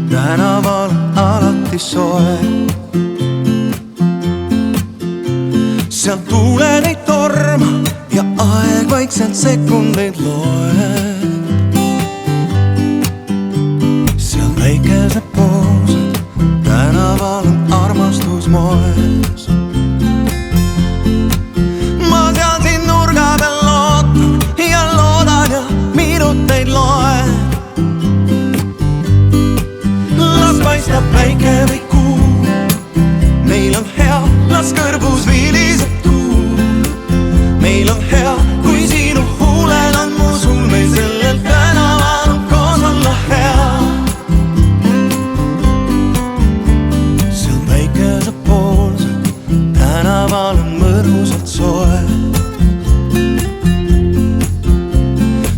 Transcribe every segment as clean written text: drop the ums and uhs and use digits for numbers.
Tänaval alati soe. Seal tuuled ei torma ja aeg vaikselt sekundeid loeb. Seal väikesed poosed, tänaval on armastus moes. Ma seal siin nurga peal lootan ja loodan ja minuteid loen. Paistab päike või kuu, meil on hea, las kõrbus viliseb tuu. Meil on hea, kui sinu huulel on mu sul, meil sellel tänaval on koos olla hea. Seal väikesed poolsed, tänaval on mõnusalt soe.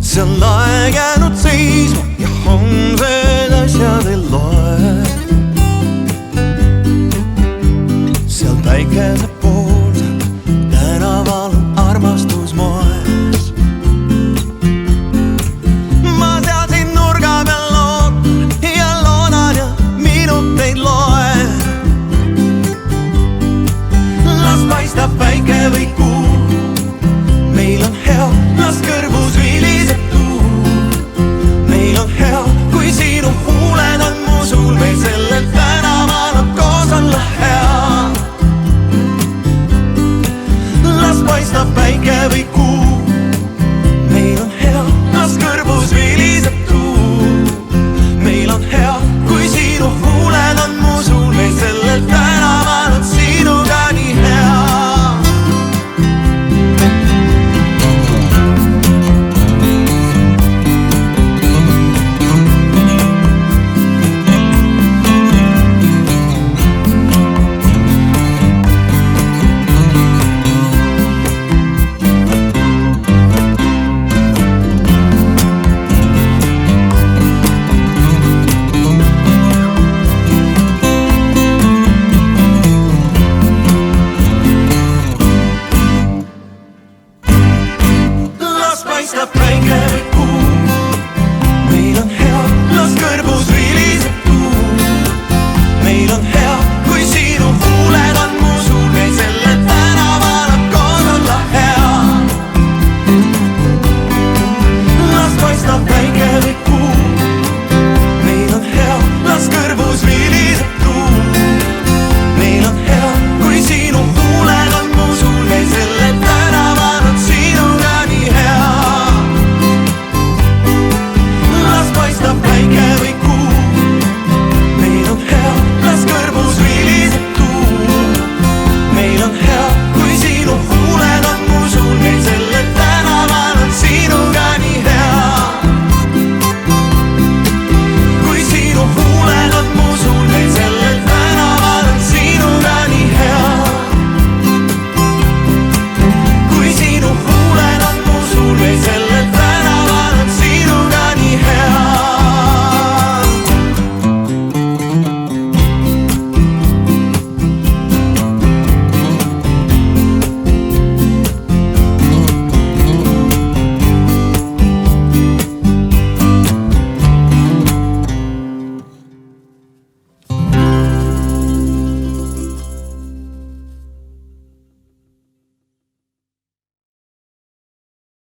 Seal aeg jäänud seisma ja homsed asjad ei loe. Väikesed poolsed, tänaval on armastus moes. Ma seal siin nurga peal lootan ja loodan ja minuteid loen. Las paistab päike või kuu, meil on hea, las kõrbus viliseb tuu. Meil on hea, kui sinu huuled on mu sul, meil sellel tänaval on koos olla hea. Paistab päike või kuu, meil on hea, las kõrbus viliseb tuu. Meil on hea, kui sinu huuled on mu sul, meil sellel tänaval on sinuga nii hea. Paistab päike või kuu.